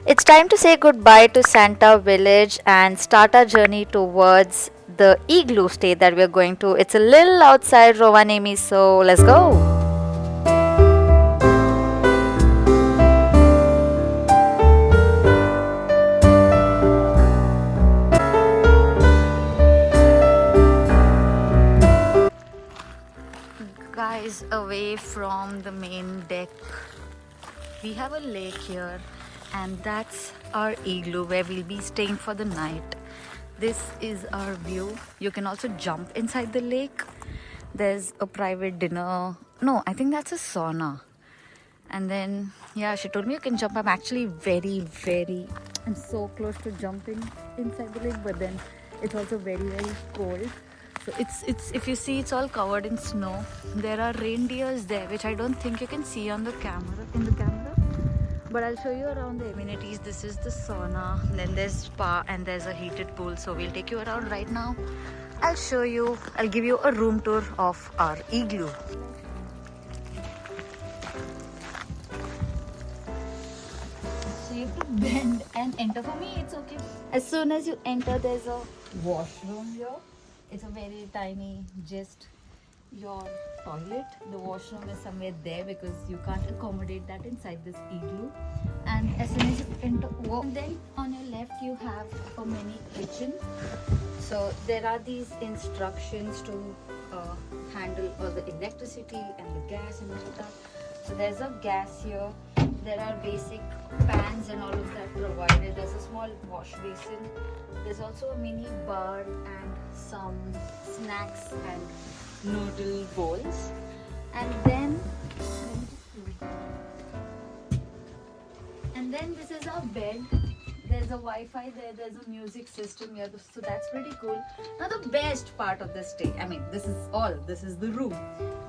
It's time to say goodbye to Santa Village and start our journey towards the igloo stay that we're going to. It's a little outside Rovaniemi, so let's go. Guys, away from the main deck, we have a lake here, and that's our igloo where we'll be staying for the night. This is our view. You can also jump inside the lake. There's a private dinner. No, I think that's a sauna. And then, yeah, she told me you can jump. I'm actually I'm so close to jumping inside the lake, but then it's also very cold. So it's if you see, it's all covered in snow. There are reindeers there, which I don't think you can see on the camera but I'll show you around the amenities. This is the sauna, then there's spa, and there's a heated pool. So we'll take you around right now. I'll give you a room tour of our igloo. So you have to bend and enter. For me, it's okay. As soon as you enter, there's a washroom here. It's a very tiny, just your toilet. The washroom is somewhere there because you can't accommodate that inside this igloo. And as soon as you enter, then on your left you have a mini kitchen. So there are these instructions to handle all the electricity and the gas and all of that. So there's a gas here. There are basic pans and all of that provided. There's a small wash basin. There's also a mini bar and some snacks and noodle bowls. And then this is our bed. There's a Wi-Fi there. There's a music system here. So that's pretty cool. Now the best part of the stay. I mean, this is the room.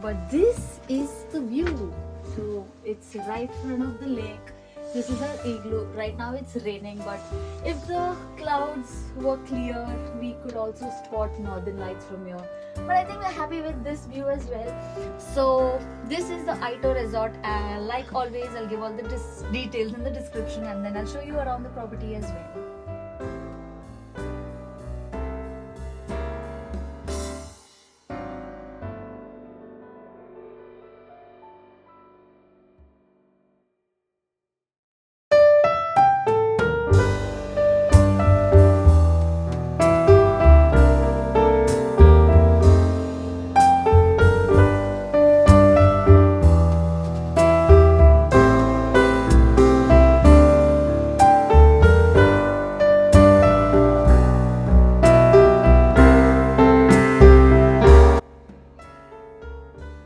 But this is the view. So it's right in front of the lake. This is our igloo. Right now it's raining, but if the clouds were clear, we could also spot northern lights from here. But I think we're happy with this view as well. So this is the Ito Resort. Like always, I'll give all the details in the description, and then I'll show you around the property as well.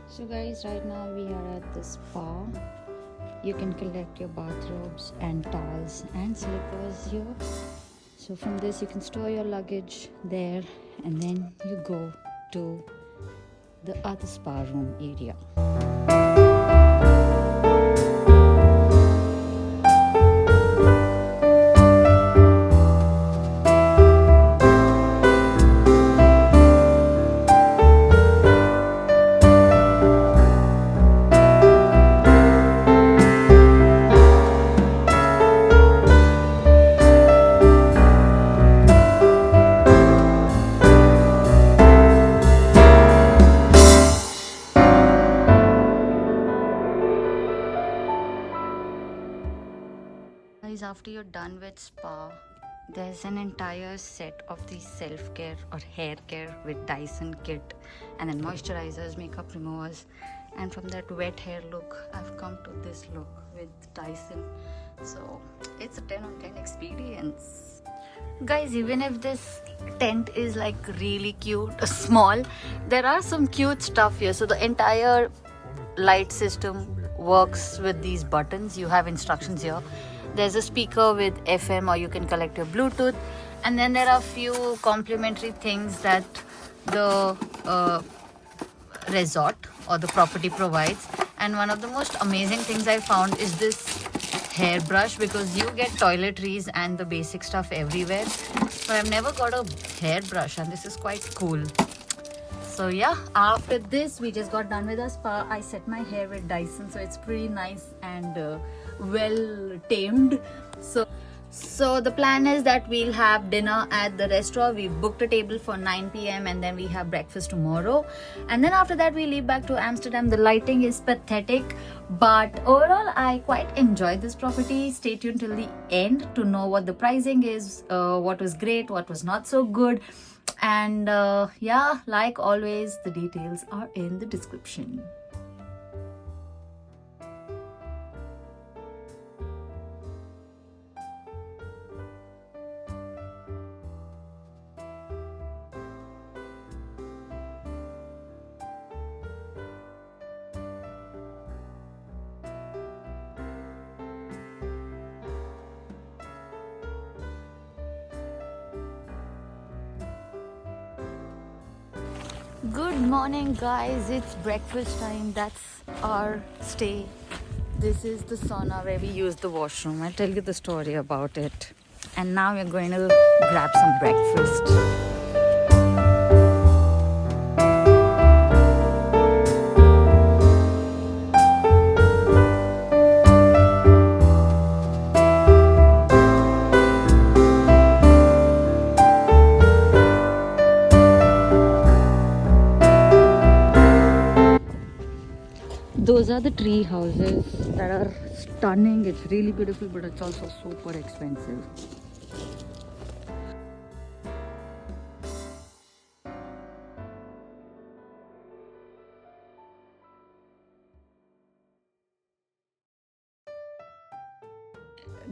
So guys, right now we are at the spa. You can collect your bathrobes and towels and slippers here. So from this you can store your luggage there, and then you go to the other spa room area. Guys, after you're done with spa, there's an entire set of these self-care or hair care with Dyson kit, and then moisturizers, makeup removers, and from that wet hair look, I've come to this look with Dyson. So it's a 10 on 10 experience. Guys, even if this tent is like really cute, small, there are some cute stuff here. So the entire light system works with these buttons. You have instructions here. There's a speaker with FM, or you can connect your Bluetooth. And then there are a few complimentary things that the resort or the property provides. And one of the most amazing things I found is this hairbrush, because you get toiletries and the basic stuff everywhere. But I've never got a hairbrush, and this is quite cool. So yeah, after this we just got done with our spa. I set my hair with Dyson, so it's pretty nice and well tamed. So the plan is that we'll have dinner at the restaurant. We booked a table for 9 p.m. and then we have breakfast tomorrow. And then after that we leave back to Amsterdam. The lighting is pathetic, but overall I quite enjoyed this property. Stay tuned till the end to know what the pricing is, what was great, what was not so good. And yeah, like always, the details are in the description. Good morning, guys. It's breakfast time. That's our stay. This is the sauna where we use the washroom. I'll tell you the story about it. And now we're going to grab some breakfast. Those are the tree houses that are stunning. It's really beautiful, but it's also super expensive.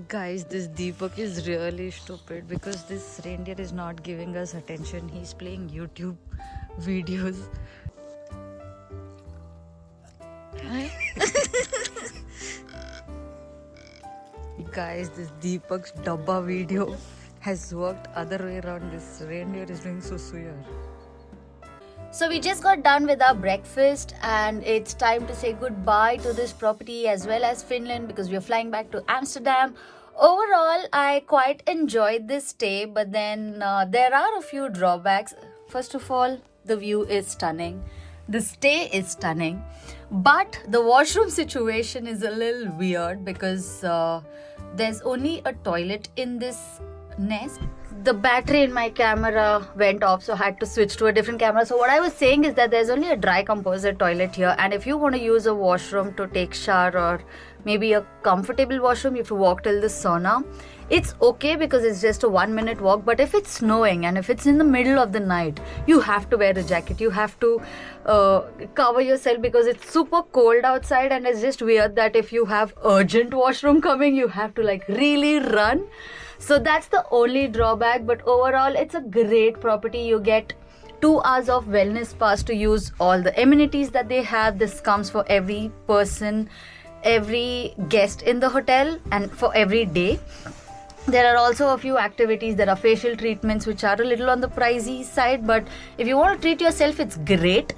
Guys, this Deepak is really stupid because this reindeer is not giving us attention. He's playing YouTube videos. Guys, this Deepak's Dabba video has worked other way around. This reindeer is doing so here. So we just got done with our breakfast and it's time to say goodbye to this property as well as Finland because we are flying back to Amsterdam. Overall, I quite enjoyed this stay, but then there are a few drawbacks. First of all, the view is stunning. The stay is stunning, but the washroom situation is a little weird because there's only a toilet in this nest. The battery in my camera went off, so I had to switch to a different camera. So what I was saying is that there's only a dry composite toilet here, and if you want to use a washroom to take shower or maybe a comfortable washroom, you have to walk till the sauna. It's okay because it's just a 1-minute walk, but if it's snowing and if it's in the middle of the night, you have to wear a jacket. You have to cover yourself because it's super cold outside, and it's just weird that if you have urgent washroom coming, you have to like really run. So that's the only drawback, but overall it's a great property. You get 2 hours of wellness pass to use all the amenities that they have. This comes for every person, every guest in the hotel, and for every day. There are also a few activities. There are facial treatments which are a little on the pricey side, but if you want to treat yourself, it's great.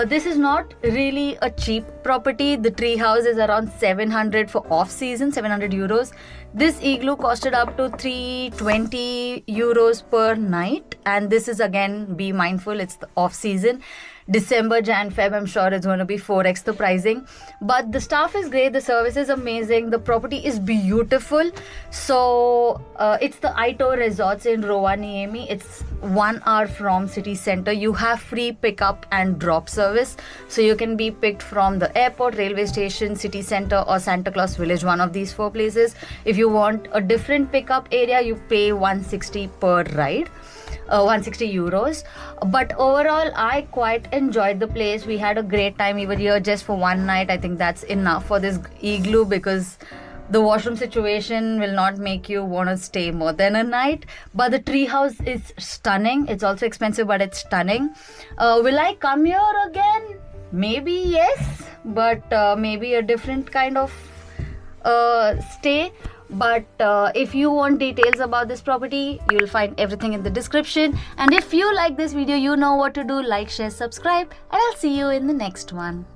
This is not really a cheap property. The tree house is around 700 for off season, 700 euros. This igloo costed up to 320 euros per night, and this is, again, be mindful, it's the off season. December, Jan, Feb, I'm sure it's going to be 4x the pricing. But the staff is great, the service is amazing, the property is beautiful. So it's the Aito Resorts in Rovaniemi. It's 1 hour from city center. You have free pickup and drop service, so you can be picked from the airport, railway station, city center, or Santa Claus Village, one of these 4 places. If you want a different pickup area, you pay 160 per ride. 160 euros. But overall, I quite enjoyed the place. We had a great time. We were here just for 1 night. I think that's enough for this igloo because the washroom situation will not make you want to stay more than a night. But the tree house is stunning. It's also expensive, but it's stunning. Will I come here again? Maybe yes, but maybe a different kind of stay. But if you want details about this property, you will find everything in the description. And if you like this video, you know what to do. Like, share, subscribe, and I'll see you in the next one.